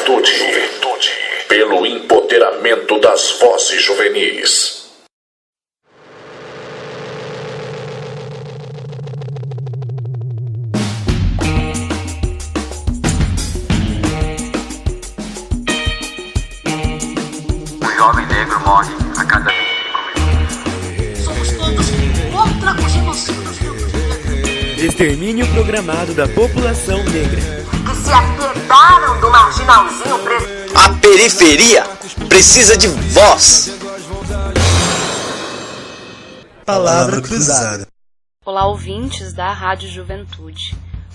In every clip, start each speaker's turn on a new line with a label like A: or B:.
A: juventude, pelo empoderamento das vozes juvenis.
B: Um jovem negro morre a cada 25 minutos.
C: Somos todos contra o genocídio.
D: Extermínio programado da população negra.
C: Que se apertaram do marginalzinho preso.
E: A periferia precisa de voz.
F: Palavra Cruzada.
G: Olá, ouvintes da Rádio Juventude.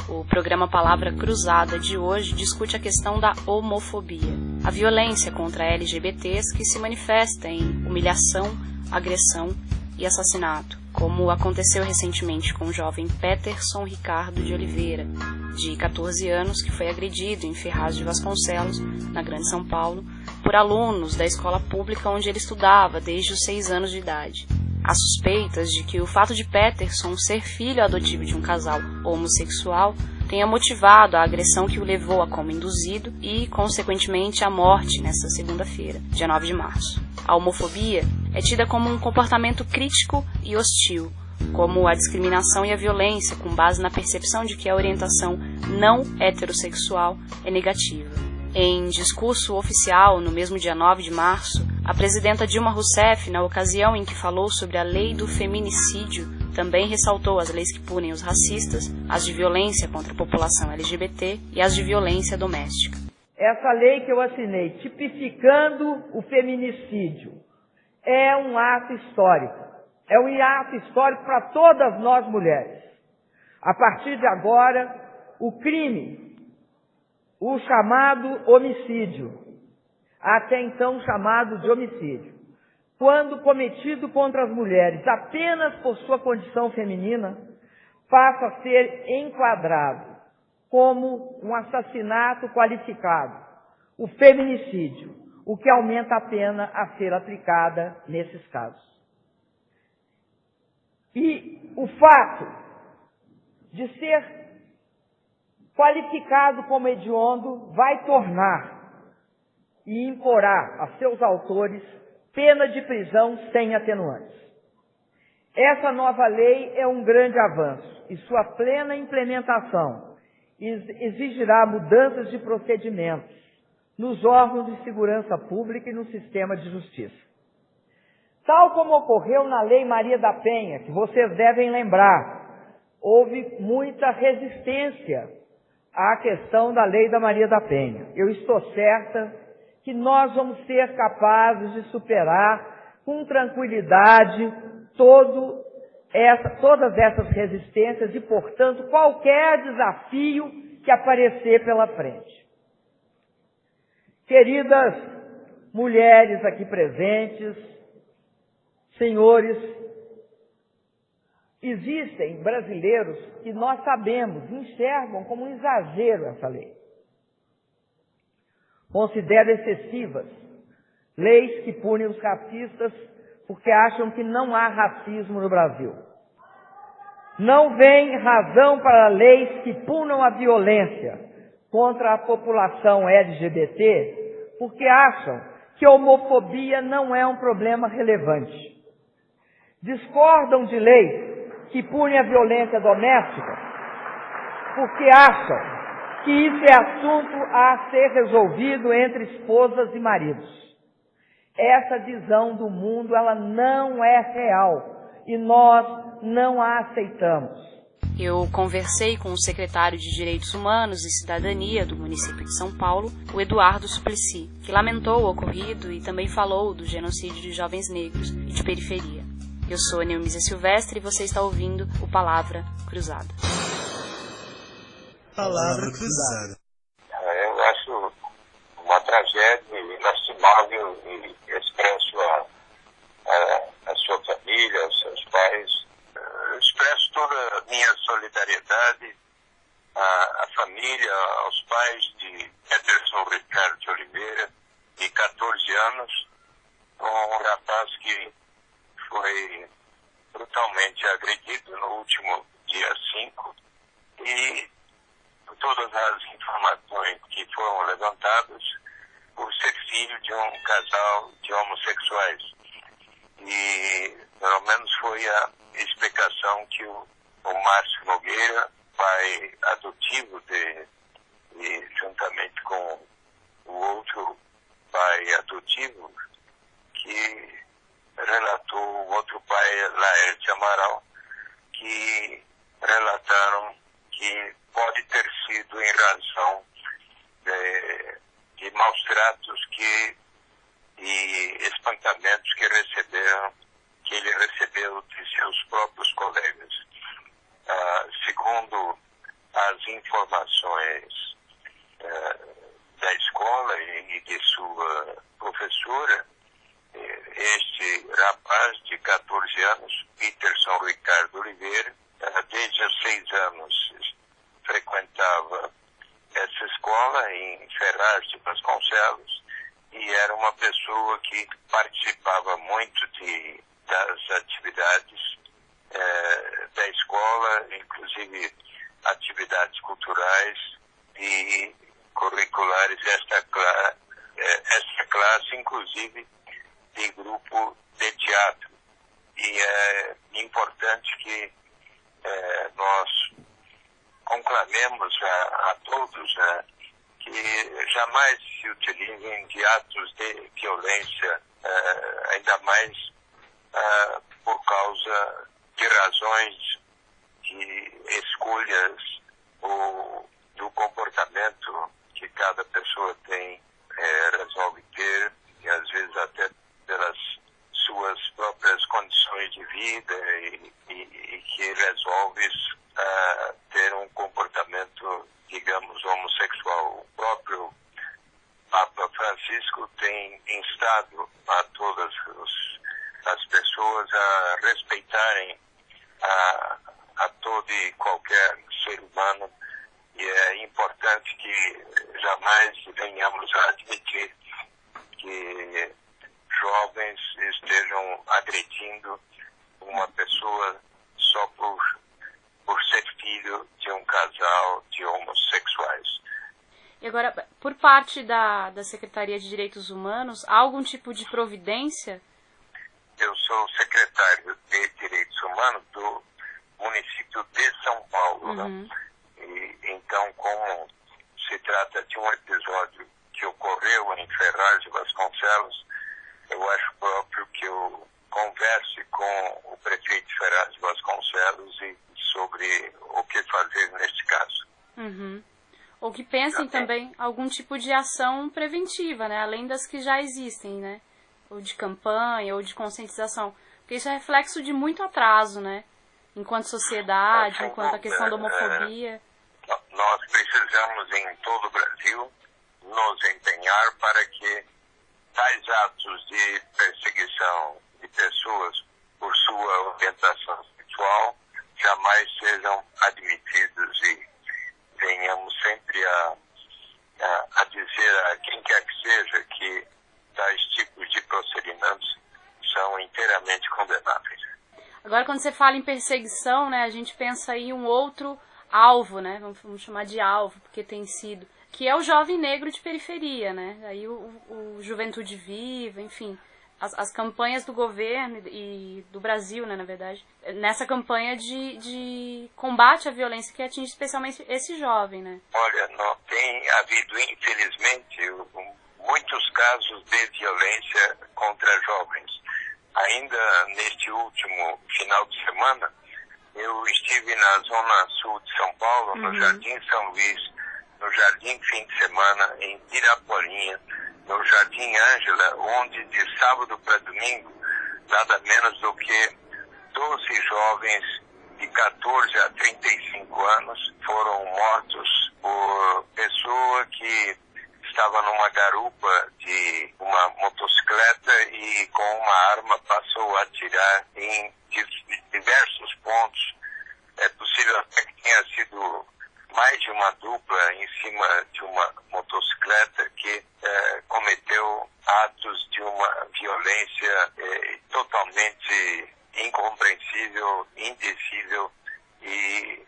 G: O programa Palavra Cruzada de hoje discute a questão da homofobia, a violência contra LGBTs que se manifesta em humilhação, agressão e assassinato, como aconteceu recentemente com o jovem Peterson Ricardo de Oliveira, de 14 anos, que foi agredido em Ferraz de Vasconcelos, na Grande São Paulo, por alunos da escola pública onde ele estudava desde os 6 anos de idade. Há suspeitas de que o fato de Peterson ser filho adotivo de um casal homossexual tenha motivado a agressão que o levou a coma induzido e, consequentemente, a morte nesta segunda-feira, dia 9 de março. A homofobia é tida como um comportamento crítico e hostil, como a discriminação e a violência com base na percepção de que a orientação não heterossexual é negativa. Em discurso oficial, no mesmo dia 9 de março, a presidenta Dilma Rousseff, na ocasião em que falou sobre a lei do feminicídio, também ressaltou as leis que punem os racistas, as de violência contra a população LGBT e as de violência doméstica.
H: Essa lei que eu assinei, tipificando o feminicídio, é um ato histórico. É um ato histórico para todas nós mulheres. A partir de agora, o crime, o chamado homicídio, até então chamado de homicídio, quando cometido contra as mulheres apenas por sua condição feminina, passa a ser enquadrado como um assassinato qualificado, o feminicídio, o que aumenta a pena a ser aplicada nesses casos. E o fato de ser qualificado como hediondo vai tornar e imporá a seus autores pena de prisão sem atenuantes. Essa nova lei é um grande avanço e sua plena implementação exigirá mudanças de procedimentos nos órgãos de segurança pública e no sistema de justiça. Tal como ocorreu na Lei Maria da Penha, que vocês devem lembrar, houve muita resistência à questão da Lei da Maria da Penha. Eu estou certa que nós vamos ser capazes de superar com tranquilidade todas essas resistências e, portanto, qualquer desafio que aparecer pela frente. Queridas mulheres aqui presentes, senhores, existem brasileiros que nós sabemos, enxergam como um exagero essa lei. Considera excessivas leis que punem os racistas porque acham que não há racismo no Brasil. Não vem razão para leis que punam a violência contra a população LGBT porque acham que a homofobia não é um problema relevante. Discordam de leis que punem a violência doméstica porque acham que isso é assunto a ser resolvido entre esposas e maridos. Essa visão do mundo, ela não é real e nós não a aceitamos.
G: Eu conversei com o secretário de Direitos Humanos e Cidadania do município de São Paulo, o Eduardo Suplicy, que lamentou o ocorrido e também falou do genocídio de jovens negros e de periferia. Eu sou a Neumísia Silvestre e você está ouvindo o Palavra Cruzada.
F: Palavra Cruzada.
B: Eu acho uma tragédia inastimável e expresso a sua família, aos seus pais. Eu expresso toda a minha solidariedade à família, aos pais de Peterson Ricardo de Oliveira, de 14 anos, com um rapaz que foi brutalmente agredido no último dia 5 e todas as informações que foram levantadas filho de um casal de homossexuais. E pelo menos foi a explicação que o Márcio Nogueira, pai adotivo e juntamente com o outro pai adotivo, que relatou, o outro pai, Laerte Amaral, que relataram que pode ter sido em razão de maus tratos e espancamentos que ele recebeu de seus próprios colegas. Segundo as informações da escola e de sua professora, este rapaz de 14 anos, Peterson Ricardo Oliveira, desde os 6 anos frequentava essa escola em Ferraz de Vasconcelos e era uma pessoa que participava muito das atividades da escola, inclusive atividades culturais e curriculares. Esta classe, inclusive, de grupo de teatro. E é importante que nós conclamemos a todos que jamais se utilizem de atos de violência, ainda mais por causa de razões de escolhas ou do comportamento que cada pessoa tem, resolve ter, e às vezes até pelas suas próprias condições de vida e que resolve ter um comportamento, digamos, homossexual. O próprio Papa Francisco tem instado a todas as pessoas a respeitarem a todo e qualquer ser humano, e é importante que jamais venhamos a admitir que jovens estejam agredindo uma pessoa só por ser filho de um casal de homossexuais.
G: E agora, por parte da Secretaria de Direitos Humanos, há algum tipo de providência?
B: Eu sou secretário de Direitos Humanos do município de São Paulo.
G: Uhum.
B: E, então, como se trata de um episódio que ocorreu em Ferraz de Vasconcelos, eu acho próprio que eu converse com o prefeito de Ferraz de Vasconcelos sobre o que fazer neste caso.
G: Uhum. Ou que pensem também algum tipo de ação preventiva, né? Além das que já existem, né? Ou de campanha, ou de conscientização. Porque isso é reflexo de muito atraso, né? Enquanto sociedade, enquanto a questão da homofobia.
B: Nós precisamos, em todo o Brasil, nos empenhar para que tais atos de perseguição de pessoas por sua orientação sexual jamais sejam admitidos e venhamos sempre a dizer a quem quer que seja que tais tipos de procedimentos são inteiramente condenáveis.
G: Agora, quando você fala em perseguição, né, a gente pensa aí em um outro alvo, né, vamos chamar de alvo, porque tem sido, que é o jovem negro de periferia, né, aí o Juventude Viva, enfim, as campanhas do governo e do Brasil, né, na verdade, nessa campanha de combate à violência que atinge especialmente esse jovem, né.
B: Olha, não tem havido, infelizmente, muitos casos de violência contra jovens. Ainda neste último final de semana, eu estive na zona sul de São Paulo, no Jardim São Luís, no Jardim Fim de Semana, em Pirapolinha, no Jardim Ângela, onde de sábado para domingo, nada menos do que 12 jovens de 14 a 35 anos foram mortos por pessoa que estava numa garupa de uma motocicleta e com uma arma passou a atirar em diversos pontos. É possível até que tenha sido mais de uma dupla em cima de uma motocicleta que cometeu atos de uma violência totalmente incompreensível, indizível e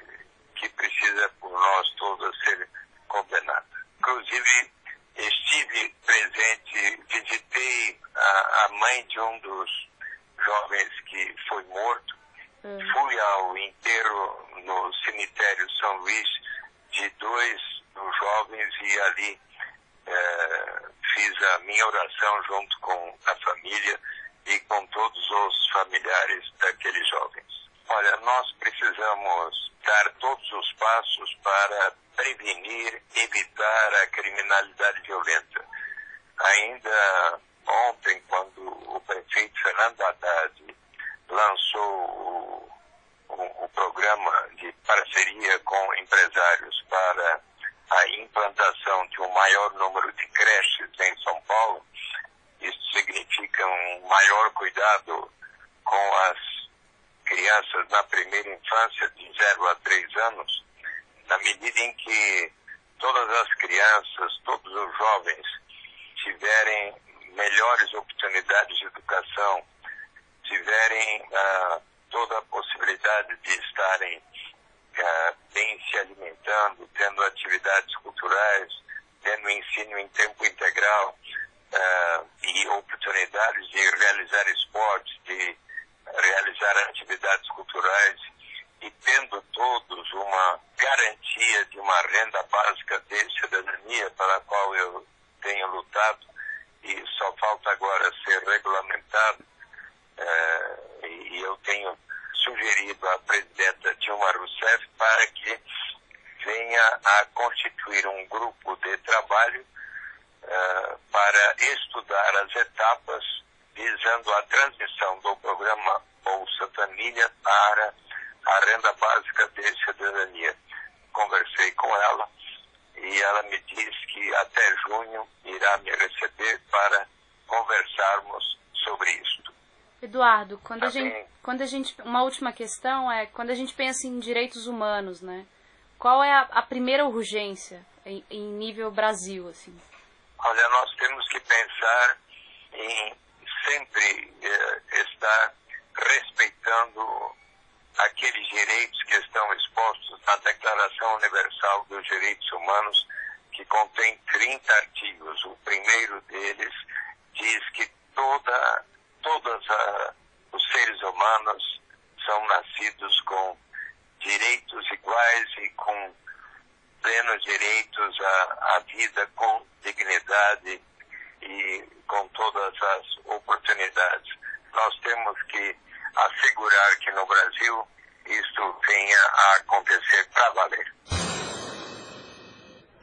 B: que precisa por nós todos ser condenada. Inclusive, estive presente mãe de um dos jovens que foi morto. Fui ao enterro no cemitério São Luís de 2 dos jovens e ali fiz a minha oração junto com a família e com todos os familiares daqueles jovens. Olha, nós precisamos dar todos os passos para prevenir, evitar a criminalidade violenta. Ainda ontem, quando o prefeito Fernando Haddad lançou o programa de parceria com empresários para a implantação de um maior número de creches em São Paulo, isso significa um maior cuidado com as crianças na primeira infância de 0 a 3 anos, na medida em que todas as crianças, todos os jovens tiverem melhores oportunidades de educação, tiverem toda a possibilidade de estarem bem se alimentando, tendo atividades culturais, tendo ensino em tempo integral e oportunidades de realizar esportes, de realizar atividades culturais e tendo todos uma garantia de uma renda básica de cidadania para a qual eu tenho lutado e só falta agora ser regulamentado, e eu tenho sugerido à presidenta Dilma Rousseff para que venha a constituir um grupo de trabalho para estudar as etapas visando a transição do programa Bolsa Família para a renda básica de cidadania. Conversei com ela e ela me disse que até junho irá me receber para conversarmos sobre isto.
G: Eduardo, uma última questão é, quando a gente pensa em direitos humanos, né? Qual é a primeira urgência em nível Brasil, assim?
B: Olha, nós temos que pensar em sempre estar respeitando aqueles direitos que estão expostos na Declaração Universal dos Direitos Humanos, que contém 30 artigos. O primeiro deles diz que todos os seres humanos são nascidos com direitos iguais e com plenos direitos à vida com dignidade e com todas as oportunidades. Nós temos que assegurar que no Brasil isso venha a acontecer para valer.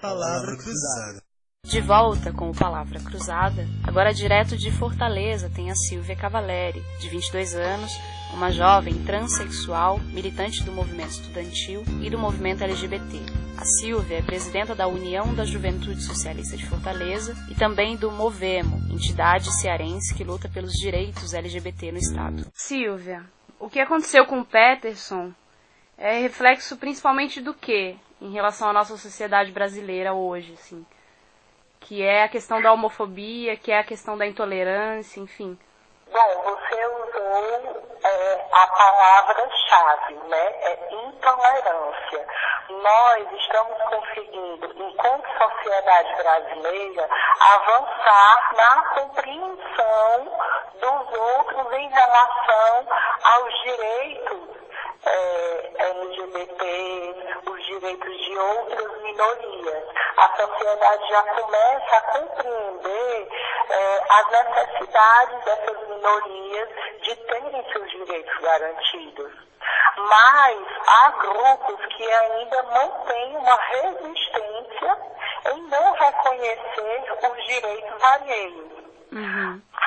F: Palavra Cruzada.
G: De volta com o Palavra Cruzada, agora direto de Fortaleza tem a Silvia Cavaleri, de 22 anos, uma jovem transexual, militante do movimento estudantil e do movimento LGBT. A Silvia é presidenta da União da Juventude Socialista de Fortaleza e também do Movemo, entidade cearense que luta pelos direitos LGBT no estado. Silvia, o que aconteceu com o Peterson é reflexo principalmente do quê em relação à nossa sociedade brasileira hoje, assim? Que é a questão da homofobia, que é a questão da intolerância, enfim.
I: Bom, você usou a palavra-chave, né? É intolerância. Nós estamos conseguindo, enquanto sociedade brasileira, avançar na compreensão dos outros em relação aos direitos LGBT, os direitos de outras minorias. A sociedade já começa a compreender as necessidades dessas minorias de terem seus direitos garantidos. Mas há grupos que ainda mantêm uma resistência em não reconhecer os direitos alheios.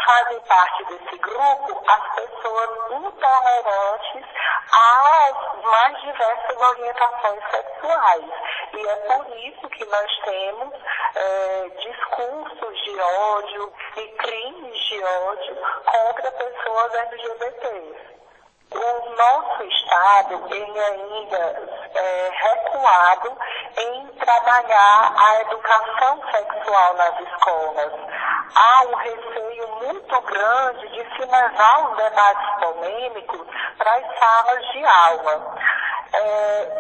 I: Fazem parte desse grupo as pessoas intolerantes às mais diversas orientações sexuais. E é por isso que nós temos discursos de ódio e crimes de ódio contra pessoas LGBTs. O nosso Estado, ele ainda é recuado em trabalhar a educação sexual nas escolas. Há um receio muito grande de se levar os debates polêmicos para as salas de aula.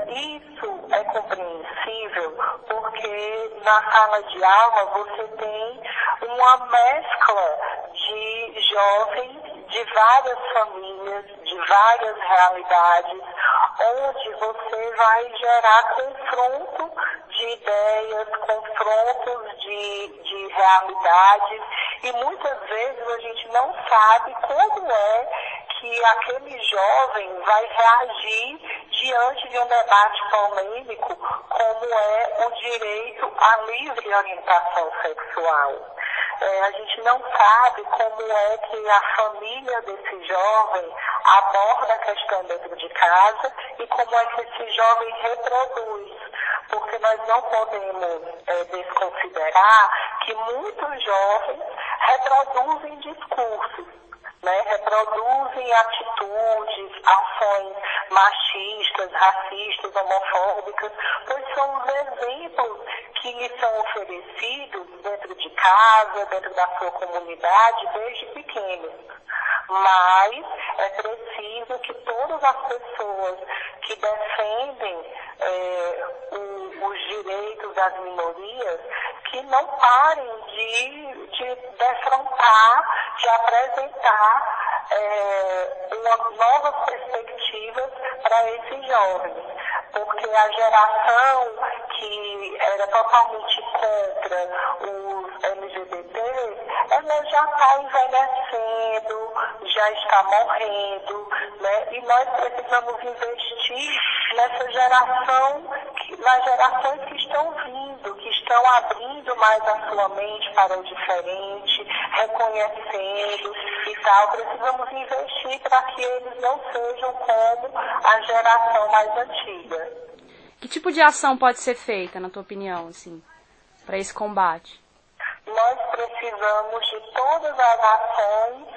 I: Isso é compreensível porque na sala de aula você tem uma mescla de de jovens de várias famílias, de várias realidades, onde você vai gerar confronto de ideias, confrontos de realidades, e muitas vezes a gente não sabe como é que aquele jovem vai reagir diante de um debate polêmico, como é o direito à livre orientação sexual. A gente não sabe como é que a família desse jovem aborda a questão dentro de casa e como é que esse jovem reproduz, porque nós não podemos desconsiderar que muitos jovens reproduzem discursos, né? Reproduzem atitudes, ações machistas, racistas, homofóbicas, pois são os exemplos que lhe são oferecidos dentro de casa, dentro da sua comunidade, desde pequenos. Mas é preciso que todas as pessoas que defendem os direitos das minorias, que não parem de defrontar, de apresentar novas perspectivas para esses jovens. Porque a geração que era totalmente contra os LGBTs, ela já está envelhecendo, já está morrendo, né? E nós precisamos investir nessa geração, nas gerações que estão vindo, que estão abrindo mais a sua mente para o diferente, reconhecendo e tal. Precisamos investir para que eles não sejam como a geração mais antiga.
G: Que tipo de ação pode ser feita, na tua opinião, assim, para esse combate?
I: Nós precisamos de todas as ações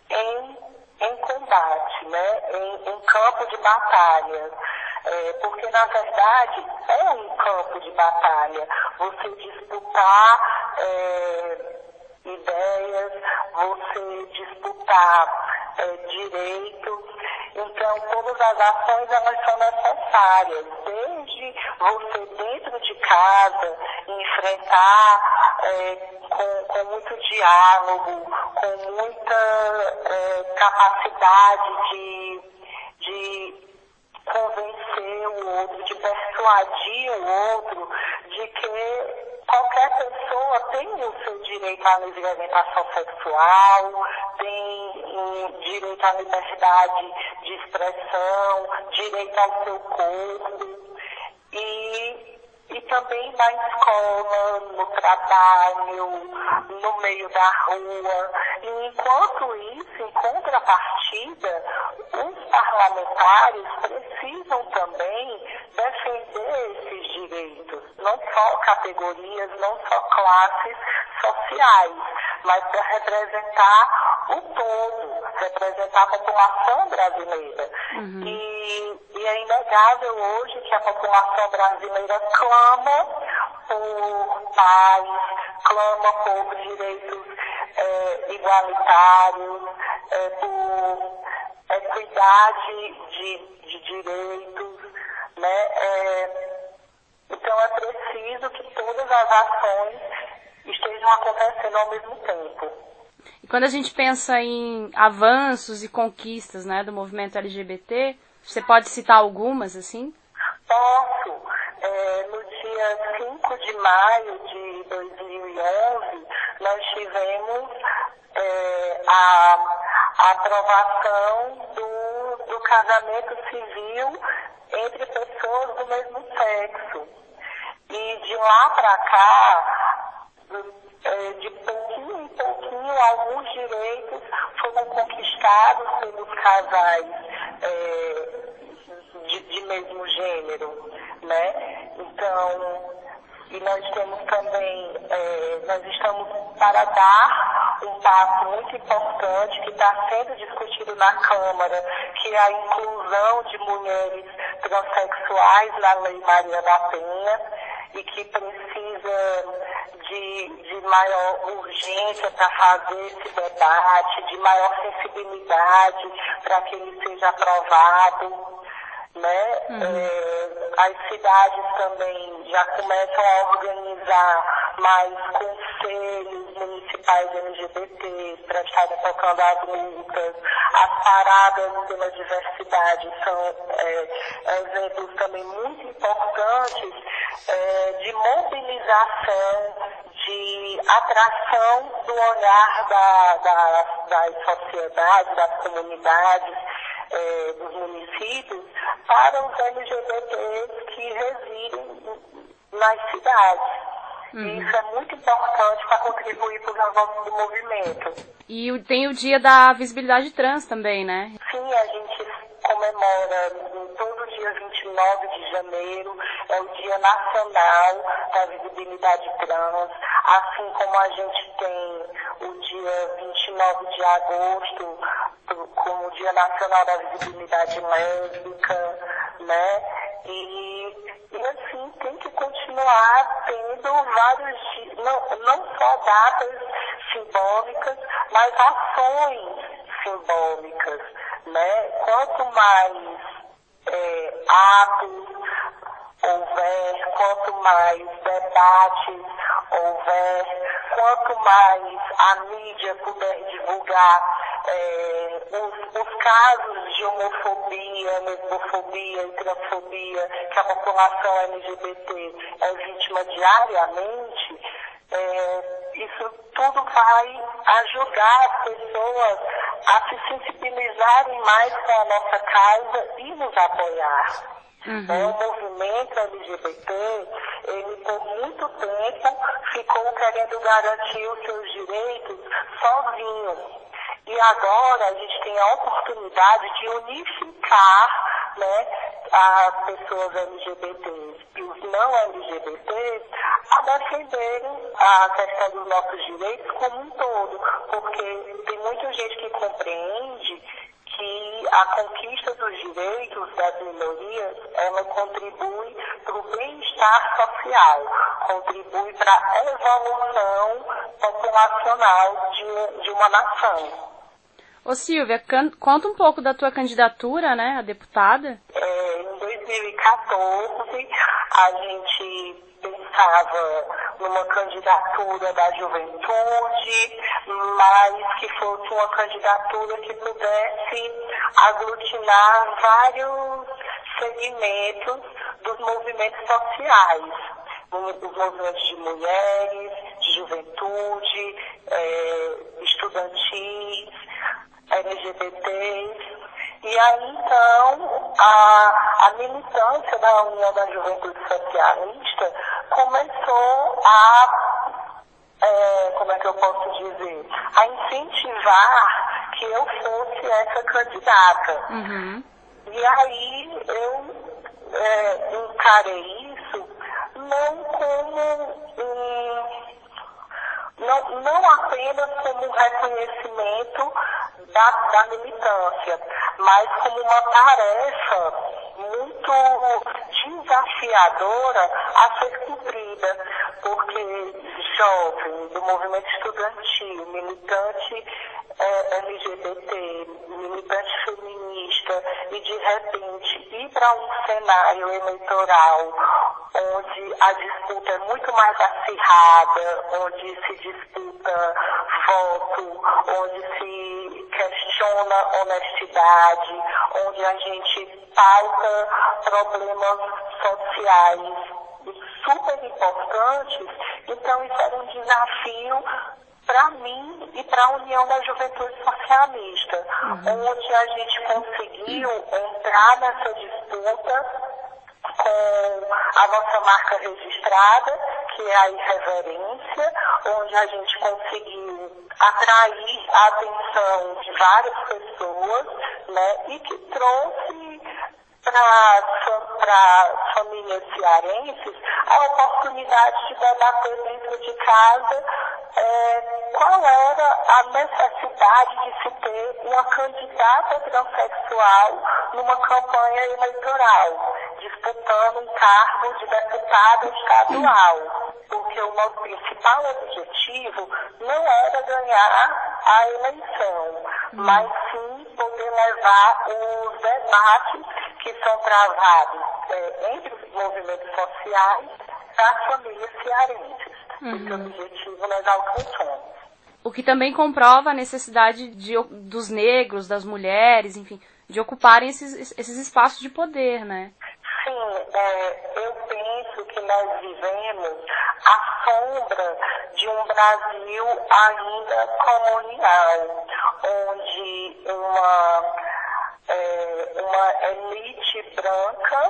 I: em combate, né? Em campo de batalha. Porque, na verdade, é um campo de batalha. Você disputar ideias, você disputar direitos. Então, todas as ações, elas são necessárias. Desde você, dentro de casa, enfrentar com muito diálogo, com muita capacidade de convencer o outro, de persuadir o outro de que qualquer pessoa tem o seu direito à livre orientação sexual, tem direito à liberdade de expressão, direito ao seu corpo, e também na escola, no trabalho, no meio da rua. E enquanto isso, em contrapartida, os parlamentares precisam também defender esses direitos, não só categorias, não só classes sociais, mas para representar o todo, representar a população brasileira. E é inegável hoje que a população brasileira clama por paz, clama por direitos igualitários, por equidade de direitos, né? Então é preciso que todas as ações estejam acontecendo ao mesmo tempo.
G: E quando a gente pensa em avanços e conquistas, né, do movimento LGBT, você pode citar algumas, assim?
I: Posso. No dia 5 de maio de 2011, nós tivemos a aprovação do casamento civil entre pessoas do mesmo sexo. E de lá para cá, de pouquinho em pouquinho, alguns direitos foram conquistados pelos casais de mesmo gênero, né? Então, e nós temos também, nós estamos para dar um passo muito importante que está sendo discutido na Câmara, que é a inclusão de mulheres transexuais na Lei Maria da Penha, e que precisa de maior urgência para fazer esse debate, de maior sensibilidade para que ele seja aprovado, né? As cidades também já começam a organizar mais conselhos municipais LGBT para estarem tocando as lutas. As paradas pela diversidade são exemplos também muito importantes de mobilização, de atração do olhar das sociedades, das comunidades, dos municípios para os LGBTs que residem nas cidades. E isso é muito importante para contribuir para os avanços do movimento.
G: E tem o dia da visibilidade trans também, né?
I: Sim, a gente comemora todo dia 29 de janeiro, é o Dia Nacional da Visibilidade Trans, assim como a gente tem o dia 29 de agosto como o Dia Nacional da Visibilidade Lésbica, né? E assim, tem que continuar tendo vários dias, não só datas simbólicas, mas ações simbólicas, né? Quanto mais atos houver, quanto mais debates houver, quanto mais a mídia puder divulgar os casos de homofobia, lesbofobia e transfobia que a população LGBT é vítima diariamente, isso tudo vai ajudar as pessoas a se sensibilizarem mais com a nossa causa e nos apoiar. O movimento LGBT, ele por muito tempo ficou querendo garantir os seus direitos sozinho. E agora a gente tem a oportunidade de unificar, né, as pessoas LGBTs e os não LGBTs a defenderem a questão dos nossos direitos como um todo, porque tem muita gente que compreende que a conquista dos direitos das minorias, ela contribui para o bem-estar social, contribui para a evolução populacional de uma nação.
G: Ô Silvia, conta um pouco da tua candidatura, né, a deputada.
I: Em 2014, a gente pensava numa candidatura da juventude, mas que fosse uma candidatura que pudesse aglutinar vários segmentos dos movimentos sociais, os movimentos de mulheres, de juventude, estudantis, LGBTs. E aí, então, a militância da União da Juventude Socialista começou como é que eu posso dizer, a incentivar que eu fosse essa candidata. E aí eu encarei isso não como não apenas como um reconhecimento da militância, mas como uma tarefa muito desafiadora a ser cumprida, porque jovem do movimento estudantil, militante LGBT, militante feminista, e de repente ir para um cenário eleitoral onde a disputa é muito mais acirrada, onde se disputa voto, onde se questiona honestidade, onde a gente pauta problemas sociais super importantes. Então isso era um desafio para mim e para a União da Juventude Socialista, onde a gente conseguiu entrar nessa disputa com a nossa marca registrada, que é a irreverência, onde a gente conseguiu atrair a atenção de várias pessoas, né, e que trouxe para famílias cearenses a oportunidade de debater dentro de casa qual era a necessidade de se ter uma candidata transexual numa campanha eleitoral, disputando um cargo de deputada estadual. Porque o nosso principal objetivo não era ganhar a eleição, mas sim poder levar os debates que são travados entre os movimentos sociais das famílias cearenses. Esse objetivo nós alcançamos.
G: O que também comprova a necessidade dos negros, das mulheres, enfim, de ocuparem esses espaços de poder, né?
I: Sim, eu penso que nós vivemos à sombra de um Brasil ainda colonial, onde uma elite branca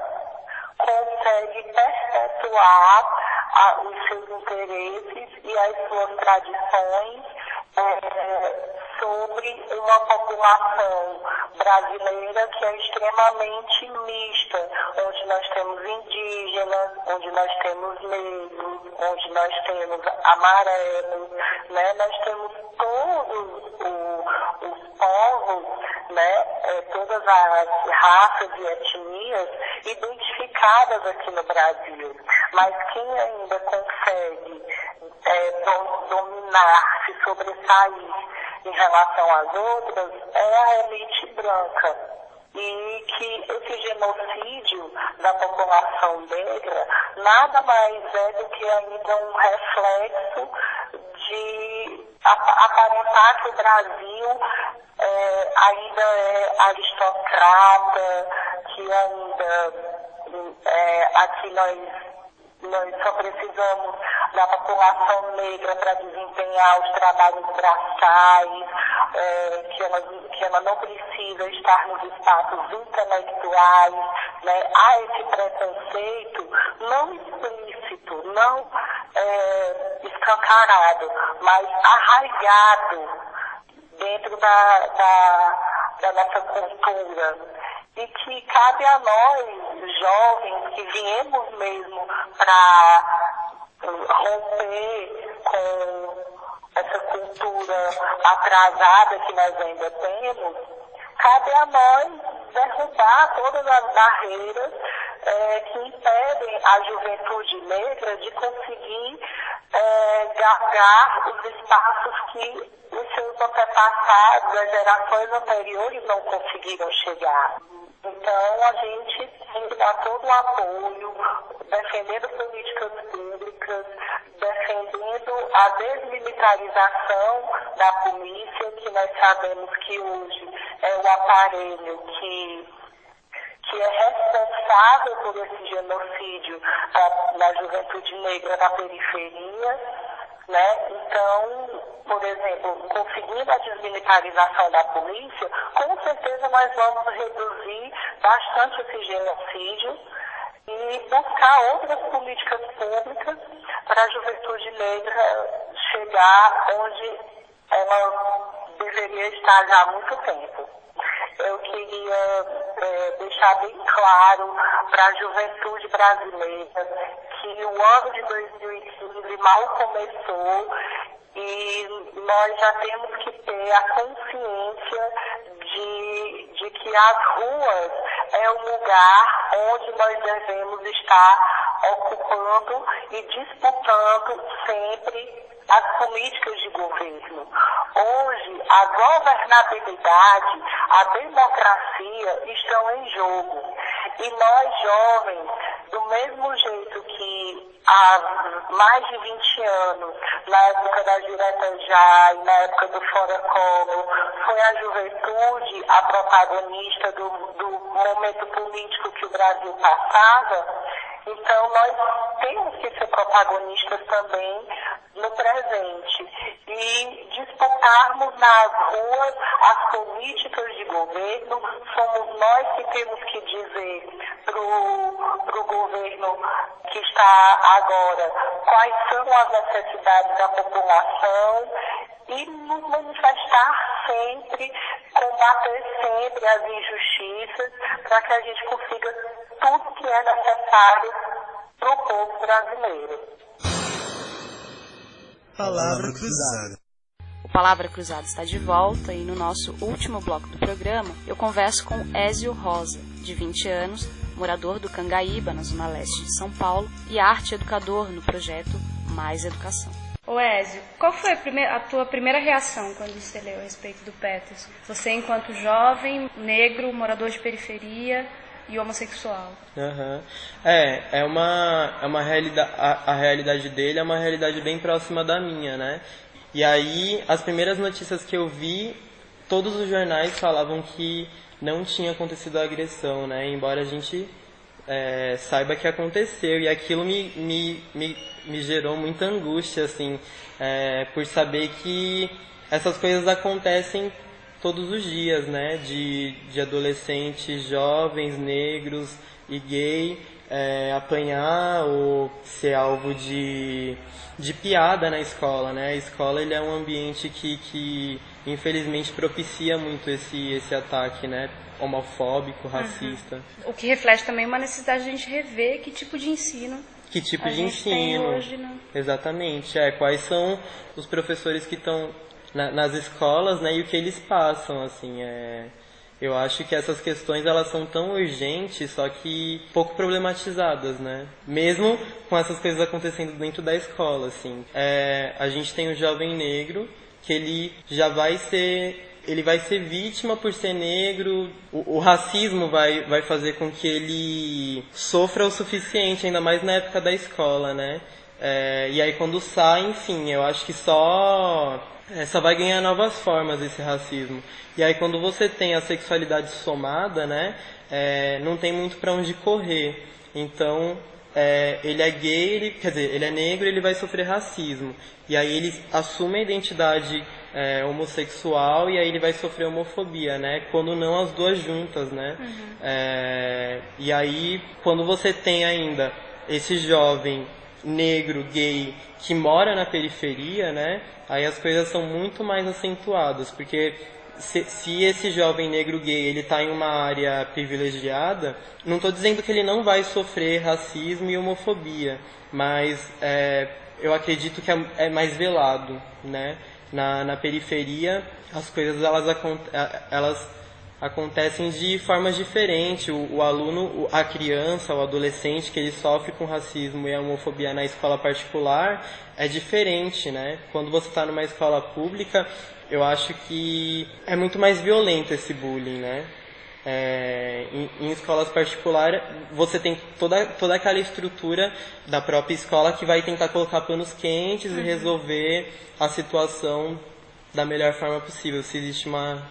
I: consegue perpetuar os seus interesses e as suas tradições sobre uma população brasileira que é extremamente mista, onde nós temos indígenas, onde nós temos negros, onde nós temos amarelos, né? Nós temos todos os povos, né? Todas as raças e etnias identificadas aqui no Brasil. Mas quem ainda consegue dominar, se sobressair em relação às outras, é a elite branca. E que esse genocídio da população negra nada mais é do que ainda um reflexo de aparentar que o Brasil ainda é aristocrata, que ainda aqui nós só precisamos da população negra para desempenhar os trabalhos braçais, que ela não precisa estar nos espaços intelectuais, né? Há esse preconceito não explícito, não escancarado, mas arraigado dentro da nossa cultura. E que cabe a nós, jovens, que viemos mesmo para romper com essa cultura atrasada que nós ainda temos, cabe a nós derrubar todas as barreiras que impedem a juventude negra de conseguir galgar os espaços que os seus antepassados, as gerações anteriores não conseguiram chegar. Então, a gente tem que dar todo o apoio, defendendo políticas públicas, defendendo a desmilitarização da polícia, que nós sabemos que hoje é o aparelho que é responsável por esse genocídio na juventude negra na periferia, né? Então, por exemplo, conseguindo a desmilitarização da polícia, com certeza nós vamos reduzir bastante esse genocídio e buscar outras políticas públicas para a juventude negra chegar onde ela deveria estar já há muito tempo. Eu queria deixar bem claro para a juventude brasileira que o ano de 2015 mal começou e nós já temos que ter a consciência de que as ruas é um lugar onde nós devemos estar ocupando e disputando sempre as políticas de governo. Hoje, a governabilidade, a democracia estão em jogo. E nós, jovens, do mesmo jeito que há mais de 20 anos, na época da Direta Já e na época do Fora Collor, foi a juventude a protagonista do momento político que o Brasil passava, então nós temos que ser protagonistas também no presente e disputarmos nas ruas as políticas de governo. Somos nós que temos que dizer para o governo que está agora quais são as necessidades da população e nos manifestar sempre, combater sempre as injustiças para que a gente consiga tudo que é necessário para o povo brasileiro.
F: Palavra Cruzada.
G: O Palavra Cruzada está de volta e no nosso último bloco do programa eu converso com Ézio Rosa, de 20 anos, morador do Cangaíba, na zona leste de São Paulo, e arte educador no projeto Mais Educação. Ô Ézio, qual foi a tua primeira reação quando você leu a respeito do Peterson? Você, enquanto jovem, negro, morador de periferia, e homossexual.
J: É uma realidade, a realidade dele é uma realidade bem próxima da minha, né? E aí, as primeiras notícias que eu vi, todos os jornais falavam que não tinha acontecido a agressão, né? Embora a gente saiba que aconteceu. E aquilo me gerou muita angústia, assim, por saber que essas coisas acontecem todos os dias, né? De adolescentes, jovens, negros e gay apanhar ou ser alvo de piada na escola, né? A escola, ele é um ambiente que infelizmente propicia muito esse ataque, né? Homofóbico, racista.
G: O que reflete também uma necessidade de a gente rever que tipo de ensino tem hoje, né?
J: Exatamente. Quais são os professores que estão nas escolas, né? E o que eles passam, assim, eu acho que essas questões, elas são tão urgentes, só que pouco problematizadas, né? Mesmo com essas coisas acontecendo dentro da escola, assim. A gente tem um jovem negro que ele já vai ser vítima por ser negro. O racismo vai fazer com que ele sofra o suficiente, ainda mais na época da escola, né? E aí quando sai, enfim, eu acho que só vai ganhar novas formas esse racismo. E aí quando você tem a sexualidade somada, né, não tem muito para onde correr. Então, ele é gay, ele é negro, ele vai sofrer racismo. E aí ele assume a identidade homossexual e aí ele vai sofrer homofobia, né? Quando não as duas juntas, né? E aí, quando você tem ainda esse jovem negro, gay, que mora na periferia, né? Aí as coisas são muito mais acentuadas, porque se esse jovem negro gay ele está em uma área privilegiada, não estou dizendo que ele não vai sofrer racismo e homofobia, mas eu acredito que é mais velado, né? Na periferia as coisas elas acontecem de formas diferentes. O aluno, a criança, o adolescente que ele sofre com racismo e a homofobia na escola particular é diferente, né? Quando você está numa escola pública, eu acho que é muito mais violento esse bullying, né? Em escolas particulares, você tem toda aquela estrutura da própria escola que vai tentar colocar panos quentes e resolver a situação da melhor forma possível, se existe uma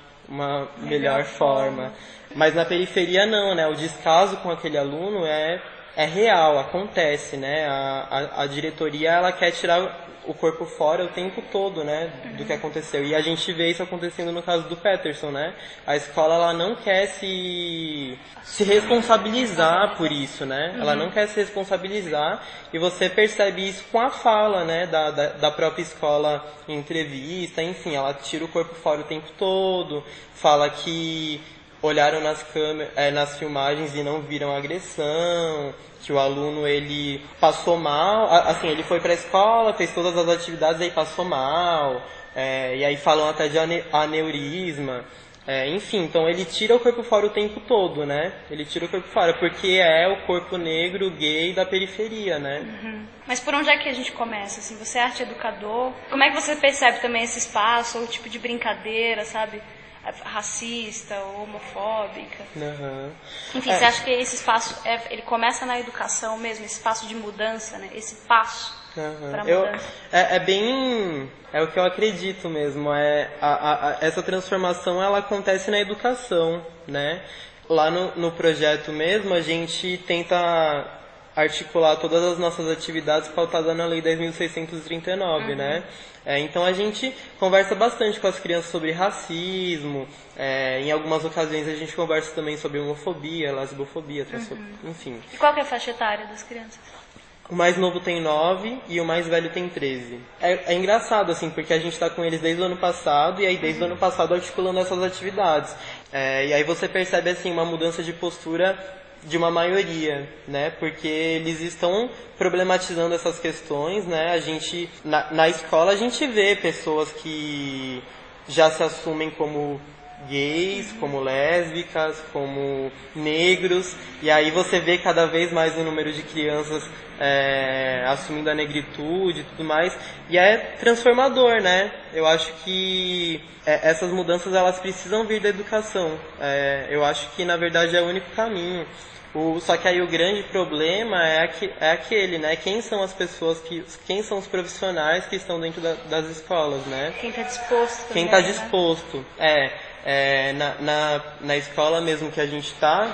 J: melhor forma. Mas na periferia não, né? O descaso com aquele aluno é real, acontece, né? A diretoria, ela quer tirar o corpo fora o tempo todo, né? Do que aconteceu. E a gente vê isso acontecendo no caso do Peterson, né? A escola, ela não quer se responsabilizar por isso, né? Ela não quer se responsabilizar, e você percebe isso com a fala, né? Da própria escola em entrevista, enfim, ela tira o corpo fora o tempo todo, fala que olharam nas filmagens e não viram agressão, que o aluno, ele passou mal, assim, ele foi para a escola, fez todas as atividades e aí passou mal, e aí falam até de aneurisma, enfim, então ele tira o corpo fora o tempo todo, né? Ele tira o corpo fora, porque é o corpo negro, gay da periferia, né?
G: Mas por onde é que a gente começa, assim? Você é arte educador, como é que você percebe também esse espaço, ou o tipo de brincadeira, sabe? Racista ou homofóbica. Enfim, você acha que esse espaço ele começa na educação mesmo, esse espaço de mudança, né? Esse passo para mudança?
J: É o que eu acredito mesmo. Essa transformação, ela acontece na educação, né? Lá no projeto mesmo, a gente tenta articular todas as nossas atividades pautadas na Lei 10.639, né? Então a gente conversa bastante com as crianças sobre racismo, em algumas ocasiões a gente conversa também sobre homofobia, lesbofobia, transfobia, enfim.
G: E qual que é a faixa etária das crianças?
J: O mais novo tem 9 e o mais velho tem 13. É engraçado, assim, porque a gente está com eles desde o ano passado, e aí desde o ano passado articulando essas atividades. E aí você percebe, assim, uma mudança de postura de uma maioria, né? Porque eles estão problematizando essas questões, né? A gente, na escola, a gente vê pessoas que já se assumem como gays, como lésbicas, como negros, e aí você vê cada vez mais o número de crianças assumindo a negritude e tudo mais, e é transformador, né? Eu acho que essas mudanças elas precisam vir da educação. Eu acho que na verdade é o único caminho. Só que aí o grande problema é aquele, né? Quem são as pessoas, quem são os profissionais que estão dentro das escolas, né?
G: Quem está disposto.
J: Quem está disposto. Na escola mesmo que a gente está,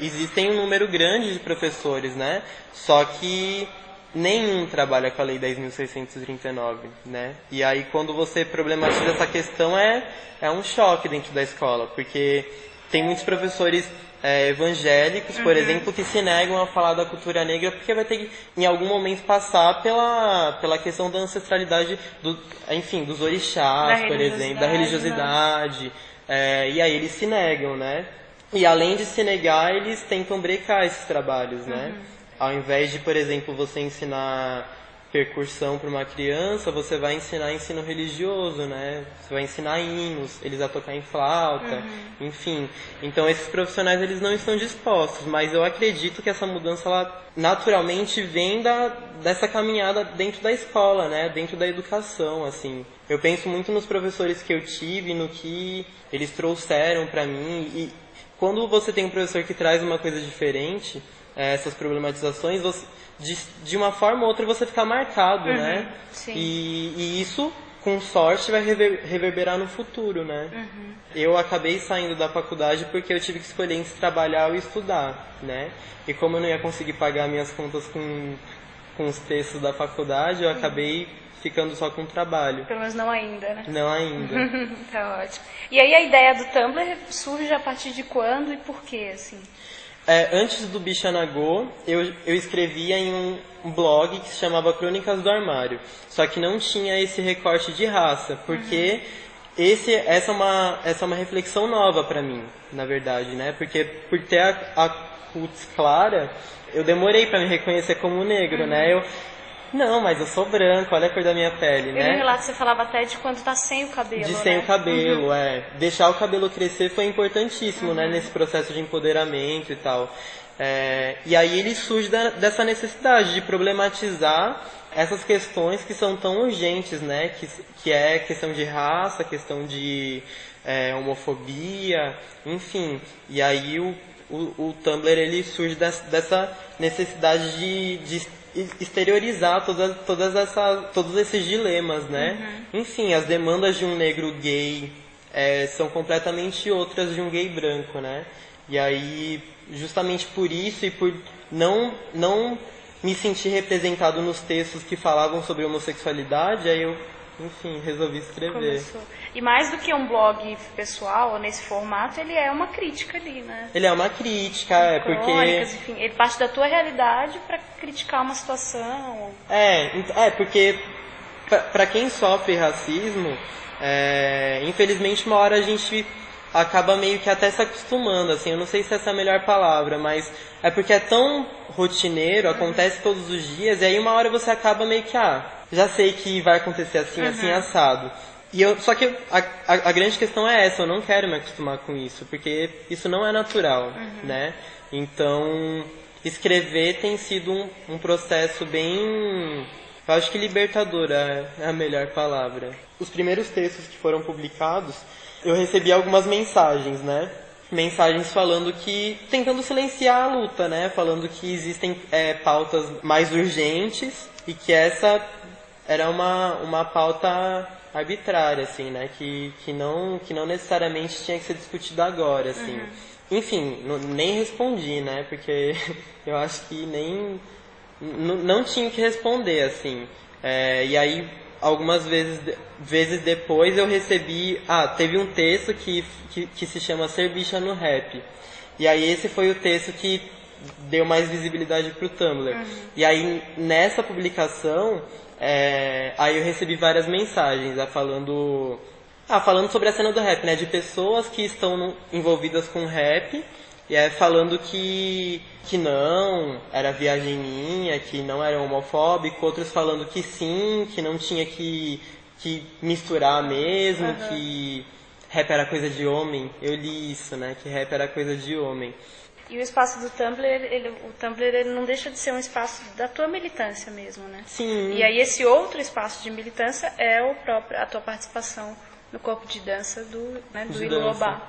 J: existem um número grande de professores, né? Só que nenhum trabalha com a Lei 10.639, né? E aí quando você problematiza essa questão é um choque dentro da escola, porque tem muitos professores evangélicos, por exemplo, que se negam a falar da cultura negra porque vai ter que, em algum momento, passar pela questão da ancestralidade, dos orixás, por exemplo, da religiosidade, e aí eles se negam, né? E além de se negar, eles tentam brecar esses trabalhos, né? Ao invés de, por exemplo, você ensinar percussão para uma criança, você vai ensinar ensino religioso, né? Você vai ensinar hinos, eles a tocar em flauta, enfim. Então esses profissionais eles não estão dispostos, mas eu acredito que essa mudança ela naturalmente vem dessa caminhada dentro da escola, né? Dentro da educação, assim. Eu penso muito nos professores que eu tive, no que eles trouxeram para mim, e quando você tem um professor que traz uma coisa diferente, essas problematizações, de uma forma ou outra você fica marcado, né?
G: Sim.
J: E isso, com sorte, vai reverberar no futuro, né? Eu acabei saindo da faculdade porque eu tive que escolher entre trabalhar ou estudar, né? E como eu não ia conseguir pagar minhas contas com os textos da faculdade, eu acabei ficando só com o trabalho.
G: Pelo menos não ainda, né?
J: Não ainda.
G: Tá ótimo. E aí a ideia do Tumblr surge a partir de quando e por quê, assim?
J: Antes do Bichanagô, eu escrevia em um blog que se chamava Crônicas do Armário. Só que não tinha esse recorte de raça, porque essa é uma reflexão nova para mim, na verdade, né? Porque por ter a cutz clara, eu demorei para me reconhecer como negro, né? Não, mas eu sou branco, olha a cor da minha pele, né?
G: No relato você falava até de quando tá sem o cabelo,
J: de sem o cabelo, Deixar o cabelo crescer foi importantíssimo, né? Nesse processo de empoderamento e tal. E aí ele surge dessa necessidade de problematizar essas questões que são tão urgentes, né? Que é questão de raça, questão de homofobia, enfim. E aí o Tumblr ele surge dessa necessidade de exteriorizar todos esses dilemas, né? Enfim, as demandas de um negro gay são completamente outras de um gay branco, né? E aí, justamente por isso e por não me sentir representado nos textos que falavam sobre homossexualidade, aí eu, enfim, resolvi escrever.
G: Começou. E mais do que um blog pessoal, nesse formato, ele é uma crítica ali, né?
J: Ele é uma crítica,
G: crônicas, enfim, ele parte da tua realidade para criticar uma situação.
J: Porque para quem sofre racismo, infelizmente uma hora a gente acaba meio que até se acostumando, assim, eu não sei se essa é a melhor palavra, mas é porque é tão rotineiro, acontece todos os dias, e aí uma hora você acaba meio que, já sei que vai acontecer assim, assim, assado. Só que a grande questão é essa, eu não quero me acostumar com isso, porque isso não é natural, né? Então, escrever tem sido um processo bem, eu acho que libertador é a melhor palavra. Os primeiros textos que foram publicados, eu recebi algumas mensagens, né? Mensagens falando tentando silenciar a luta, né? Falando que existem pautas mais urgentes e que essa era uma pauta arbitrária, assim, né? Que não necessariamente tinha que ser discutida agora, assim. Enfim, nem respondi, né? Porque eu acho que não tinha que responder, assim. E aí, algumas vezes depois eu recebi... teve um texto que se chama Ser Bicha no Rap. E aí esse foi o texto que deu mais visibilidade pro Tumblr. E aí, nessa publicação... aí eu recebi várias mensagens falando sobre a cena do rap, né? De pessoas que estão envolvidas com rap, e falando que não, era viagem minha, que não era homofóbico, outros falando que sim, que não tinha que misturar mesmo, que rap era coisa de homem. Eu li isso, né? Que rap era coisa de homem.
G: E o espaço do Tumblr, o Tumblr ele não deixa de ser um espaço da tua militância mesmo, né?
J: Sim.
G: E aí esse outro espaço de militância é a tua participação no corpo de dança do Iluobá.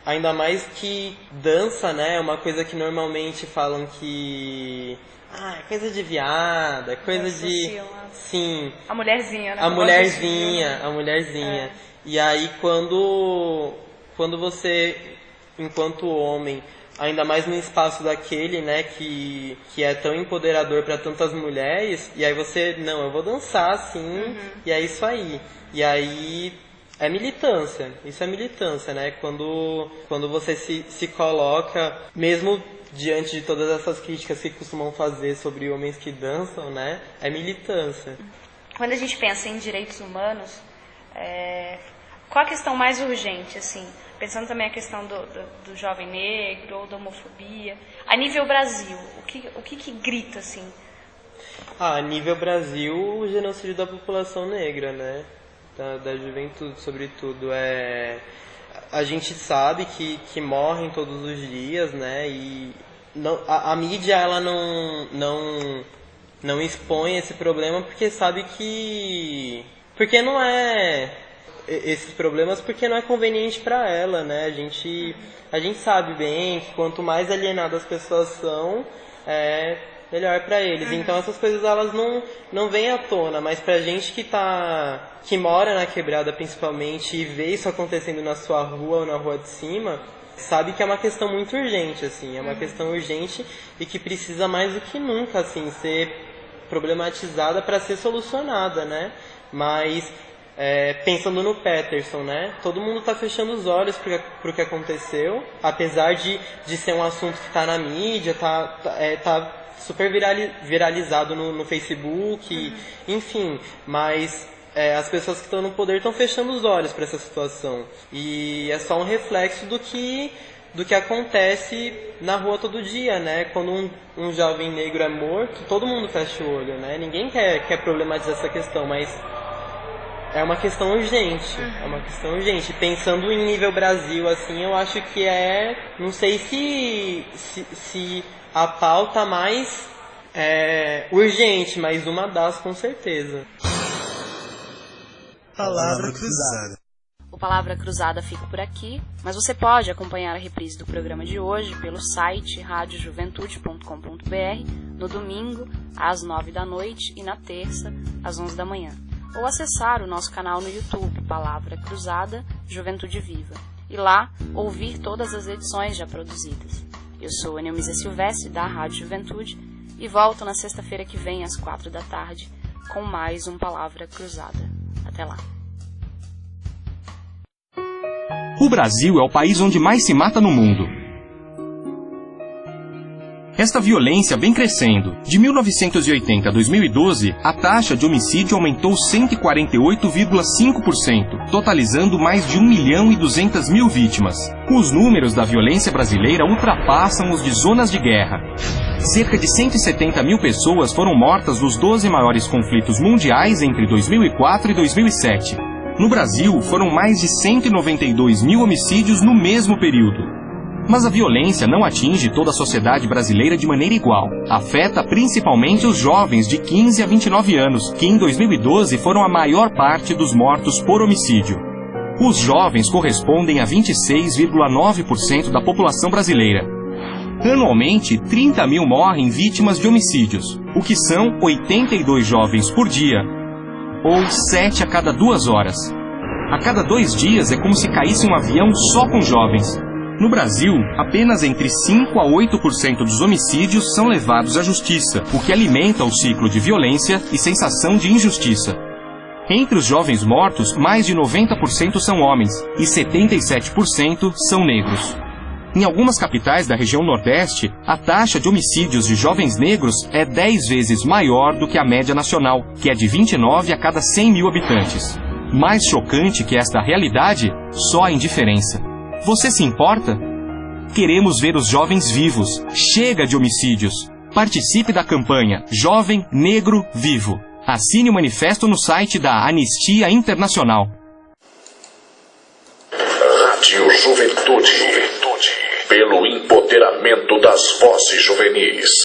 J: Ainda mais que dança, né, é uma coisa que normalmente falam que... é coisa de viada, é coisa de... Sim.
G: A mulherzinha, né?
J: A mulherzinha. É. E aí quando você, enquanto homem, ainda mais no espaço daquele, né, que é tão empoderador para tantas mulheres, e aí você, não, eu vou dançar, sim, e é isso aí. E aí... isso é militância, né? Quando você se coloca, mesmo diante de todas essas críticas que costumam fazer sobre homens que dançam, né? É militância.
G: Quando a gente pensa em direitos humanos, qual a questão mais urgente, assim? Pensando também a questão do jovem negro ou da homofobia. A nível Brasil, o que grita, assim?
J: A nível Brasil, o genocídio da população negra, né? Da juventude, sobretudo. A gente sabe que morrem todos os dias, né? E a mídia ela não expõe esse problema porque sabe que... Porque não é... Esses problemas porque não é conveniente para ela, né? A gente sabe bem que quanto mais alienadas as pessoas são, melhor para eles. Então essas coisas elas não vêm à tona, mas pra gente que mora na quebrada principalmente e vê isso acontecendo na sua rua ou na rua de cima, sabe que é uma questão muito urgente, assim, é uma questão urgente e que precisa mais do que nunca, assim, ser problematizada para ser solucionada, né? Mas pensando no Peterson, né? Todo mundo está fechando os olhos pro que aconteceu, apesar de ser um assunto que está na mídia, tá super viralizado no Facebook, enfim, mas as pessoas que estão no poder estão fechando os olhos para essa situação. E é só um reflexo do que acontece na rua todo dia, né? Quando um jovem negro é morto, todo mundo fecha o olho, né? Ninguém quer problematizar essa questão, mas é uma questão urgente, Pensando em nível Brasil, assim, eu acho que não sei se a pauta mais urgente, mas uma das com certeza.
F: Palavra Cruzada.
G: O Palavra Cruzada fica por aqui, mas você pode acompanhar a reprise do programa de hoje pelo site radiojuventude.com.br no domingo, às 9 da noite e na terça, às 11 da manhã. Ou acessar o nosso canal no YouTube, Palavra Cruzada Juventude Viva, e lá ouvir todas as edições já produzidas. Eu sou a Neumísia Silvestre, da Rádio Juventude, e volto na sexta-feira que vem, às 4 da tarde, com mais um Palavra Cruzada. Até lá.
K: O Brasil é o país onde mais se mata no mundo. Esta violência vem crescendo. De 1980 a 2012, a taxa de homicídio aumentou 148,5%, totalizando mais de 1.200.000 vítimas. Os números da violência brasileira ultrapassam os de zonas de guerra. Cerca de 170.000 pessoas foram mortas nos 12 maiores conflitos mundiais entre 2004 e 2007. No Brasil, foram mais de 192.000 homicídios no mesmo período. Mas a violência não atinge toda a sociedade brasileira de maneira igual. Afeta principalmente os jovens de 15 a 29 anos, que em 2012 foram a maior parte dos mortos por homicídio. Os jovens correspondem a 26,9% da população brasileira. Anualmente, 30.000 morrem vítimas de homicídios, o que são 82 jovens por dia, ou 7 a cada 2 horas. A cada 2 dias é como se caísse um avião só com jovens. No Brasil, apenas entre 5% a 8% dos homicídios são levados à justiça, o que alimenta o ciclo de violência e sensação de injustiça. Entre os jovens mortos, mais de 90% são homens e 77% são negros. Em algumas capitais da região Nordeste, a taxa de homicídios de jovens negros é 10 vezes maior do que a média nacional, que é de 29 a cada 100.000 habitantes. Mais chocante que esta realidade, só a indiferença. Você se importa? Queremos ver os jovens vivos. Chega de homicídios. Participe da campanha Jovem Negro Vivo. Assine o manifesto no site da Anistia Internacional.
A: Rádio Juventude. Pelo empoderamento das vozes juvenis.